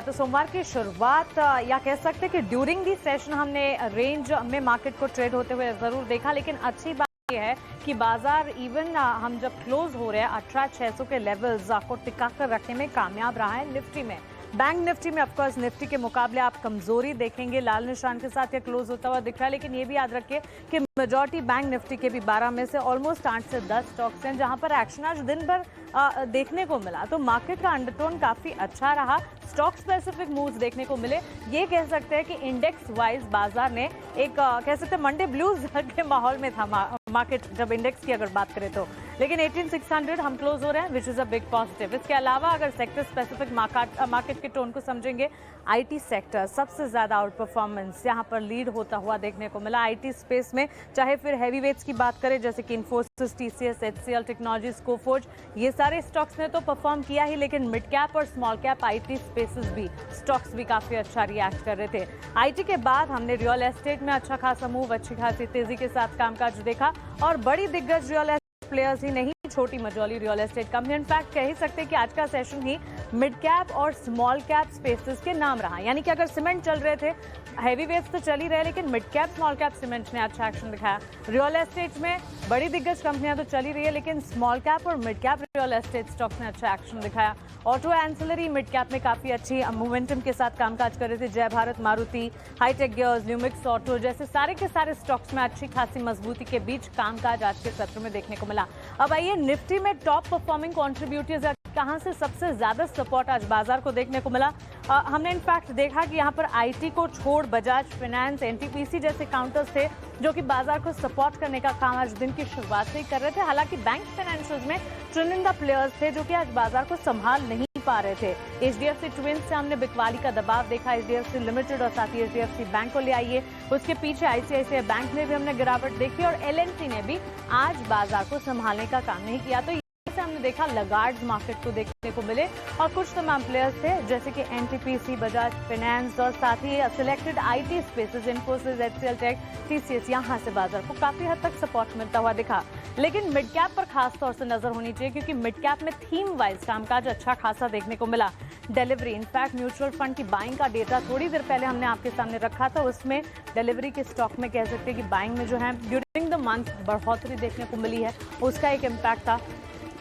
तो सोमवार की शुरुआत या कह सकते हैं कि ड्यूरिंग दी सेशन हमने रेंज में मार्केट को ट्रेड होते हुए जरूर देखा, लेकिन अच्छी बात यह है कि बाजार इवन हम जब क्लोज हो रहे हैं 18,600 के लेवल्स को टिका कर रखने में कामयाब रहा है। निफ्टी में, बैंक निफ्टी में ऑफकोर्स निफ्टी के मुकाबले आप कमजोरी देखेंगे, लाल निशान के साथ ये क्लोज होता हुआ दिख रहा है। लेकिन ये भी याद रखिए कि मेजॉरिटी बैंक निफ्टी के भी 12 में से ऑलमोस्ट 8 से 10 स्टॉक्स हैं जहां पर एक्शन आज दिन भर देखने को मिला। तो मार्केट का अंडरटोन काफी अच्छा रहा, स्टॉक स्पेसिफिक मूव्स देखने को मिले। ये कह सकते हैं कि इंडेक्स वाइज बाजार ने एक कह सकते हैं मंडे ब्लूज के माहौल में था मार्केट जब इंडेक्स की अगर बात करें तो। लेकिन 18,600 हम क्लोज हो रहे हैं, which is a big positive. इसके अलावा अगर सेक्टर स्पेसिफिक मार्केट के टोन को समझेंगे, आईटी सेक्टर सबसे ज्यादा आउट परफॉर्मेंस यहाँ पर लीड होता हुआ देखने को मिला। आईटी स्पेस में चाहे फिर हैवी वेट्स की बात करें जैसे कि Infosys, TCS, HCL technologies, Coforge, ये सारे स्टॉक्स ने तो परफॉर्म किया ही, लेकिन मिड कैप और स्मॉल कैप आईटी स्पेसेस भी स्टॉक्स भी काफी अच्छा रिएक्ट कर रहे थे। आईटी के बाद हमने रियल एस्टेट में अच्छा खासा मूव, अच्छी खासी तेजी के साथ कामकाज देखा और बड़ी दिग्गज रियल प्लेयर्स ही नहीं, छोटी Majholi real estate company, in fact कह ही सकते हैं कि आज का सेशन ही मिड कैप और स्मॉल कैप स्पेसेस के नाम रहा। यानी कि अगर सीमेंट चल रहे थे, हैवी वेव्स तो चल ही रहे, लेकिन mid cap small cap cement ने अच्छा एक्शन दिखाया। रियल एस्टेट में बड़ी दिग्गज कंपनियां तो चल ही रही है, लेकिन स्मॉल कैप और mid cap real estate stocks ने अच्छा एक्शन दिखाया। ऑटो एंसिलरी मिड कैप में काफी अच्छी मोमेंटम के साथ कामकाज कर रहे थे। Jay Bharat, Maruti, Hi Tech Gears, Lumax Auto जैसे सारे के सारे स्टॉक्स में अच्छी खासी मजबूती के बीच कामकाज आज के सत्र में देखने को मिला। अब आइए निफ्टी में टॉप परफॉर्मिंग कॉन्ट्रीब्यूटर्स कहां से सबसे ज्यादा सपोर्ट आज बाजार को देखने को मिला। हमने इनफैक्ट देखा कि यहां पर आईटी को छोड़ बजाज फाइनेंस, एनटीपीसी जैसे काउंटर्स थे जो कि बाजार को सपोर्ट करने का काम आज दिन की शुरुआत से ही कर रहे थे। हालांकि बैंक फाइनेंशियल्स में चुनिंदा प्लेयर्स थे जो कि आज बाजार को संभाल नहीं पा रहे थे। एचडीएफसी ट्विंस से हमने बिकवाली का दबाव देखा, एचडीएफसी लिमिटेड और साथ ही एचडीएफसी बैंक को ले आइए। उसके पीछे आईसीआईसीआई बैंक में भी हमने गिरावट देखी और एलएनटी ने भी आज बाजार को संभालने का काम नहीं किया। तो हमने देखा लगार्ड्स मार्केट को देखने को मिले और कुछ तमाम प्लेयर्स थे जैसे कि एनटीपीसी, बजाज फाइनेंस और साथ ही selected IT spaces, Infosys, HCL Tech, TCS, यहां से बाजार को काफी हद तक सपोर्ट मिलता हुआ दिखा। लेकिन मिड कैप पर खास तौर से नजर होनी चाहिए क्योंकि मिड कैप में थीम वाइज कामकाज अच्छा खासा देखने को मिला। डिलीवरी, इनफैक्ट म्यूचुअल फंड की बाइंग का डेटा थोड़ी देर पहले हमने आपके सामने रखा था, उसमें डिलीवरी के स्टॉक में कह सकते हैं कि बाइंग में जो है ड्यूरिंग द मंथ बढ़ोतरी देखने को मिली है, उसका एक इम्पैक्ट था।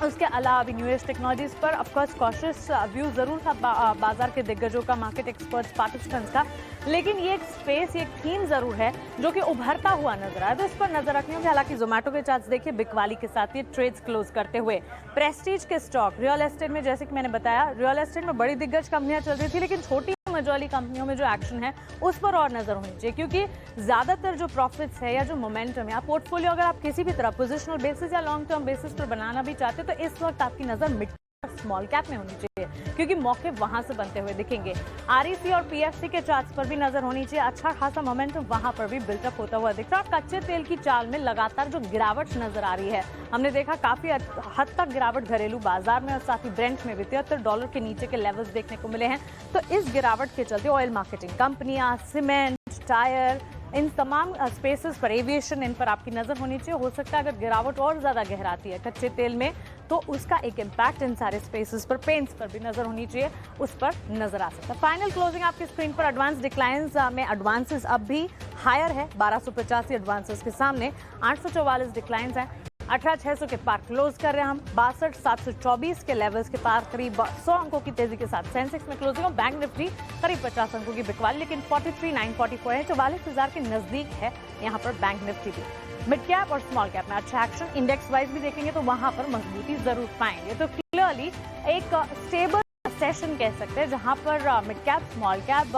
उसके अलावा अभी न्यू एज टेक्नोलॉजीज पर ऑफकोर्स कॉशियस व्यू जरूर था बाजार के दिग्गजों का, मार्केट एक्सपर्ट्स, पार्टिसिपेंट्स का, लेकिन ये एक स्पेस, ये एक थीम जरूर है जो कि उभरता हुआ नजर आया, तो इस पर नजर रखनी होगी। हालांकि जोमेटो के चार्ट्स देखिए बिकवाली के साथ ये ट्रेड्स क्लोज करते हुए। प्रेस्टीज के स्टॉक, रियल एस्टेट में जैसे कि मैंने बताया, रियल एस्टेट में बड़ी दिग्गज कंपनियां चल रही थी, लेकिन छोटी मझोली कंपनियों में जो एक्शन है उस पर और नजर होनी चाहिए क्योंकि ज्यादातर जो प्रॉफिट्स है या जो मोमेंटम है, पोर्टफोलियो अगर आप किसी भी तरह पोजिशनल बेसिस या लॉन्ग टर्म बेसिस पर बनाना भी चाहते तो इस वक्त आपकी नजर मिड स्मॉल कैप में होनी चाहिए क्योंकि मौके वहां से बनते हुए दिखेंगे। आरईसी और पीएफसी के चार्ट्स पर भी नजर होनी चाहिए, अच्छा खासा मोमेंटम वहां पर भी बिल्टअप होता हुआ दिख रहा है। कच्चे तेल की चाल में लगातार जो गिरावट नजर आ रही है, हमने देखा काफी हद तक गिरावट घरेलू बाजार में और साथ ही ब्रेंट में भी $73 के नीचे के लेवल्स देखने को मिले हैं। तो इस गिरावट के चलते ऑयल मार्केटिंग कंपनियां, सीमेंट, टायर, इन तमाम स्पेसेस पर, एविएशन, इन पर आपकी नजर होनी चाहिए। हो सकता है अगर गिरावट और ज्यादा गहराती है कच्चे तेल में तो उसका एक इम्पैक्ट इन सारे स्पेसेस पर, पेंट्स पर भी नजर होनी चाहिए, उस पर नजर आ सकता है। फाइनल क्लोजिंग आपकी स्क्रीन पर एडवांस डिक्लाइंस में एडवांसेस अब भी हायर है, 1285 एडवांसेस के सामने 844 डिक्लाइंस हैं। 18,600 के पार क्लोज कर रहे हैं हम, 62,724 के लेवल्स के पार करीब 100 अंकों की तेजी के साथ सेंसेक्स में क्लोजिंग और बैंक निफ्टी करीब 50 अंकों की बिकवाली, लेकिन 43,944 है, 44,000 के नजदीक है यहाँ पर बैंक निफ्टी भी। मिड कैप और स्मॉल कैप में अच्छा एक्शन, इंडेक्स वाइज भी देखेंगे तो वहां पर मजबूती जरूर पाएंगे। तो क्लियरली एक स्टेबल सेशन कह सकते हैं जहां पर मिड कैप, स्मॉल कैप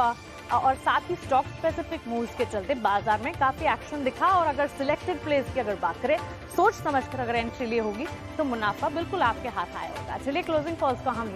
और साथ ही स्टॉक स्पेसिफिक मूव्स के चलते बाजार में काफी एक्शन दिखा। और अगर सिलेक्टेड प्लेस की अगर बात करें, सोच समझकर अगर एंट्री ली होगी तो मुनाफा बिल्कुल आपके हाथ आया होगा। चलिए क्लोजिंग कॉल्स को हम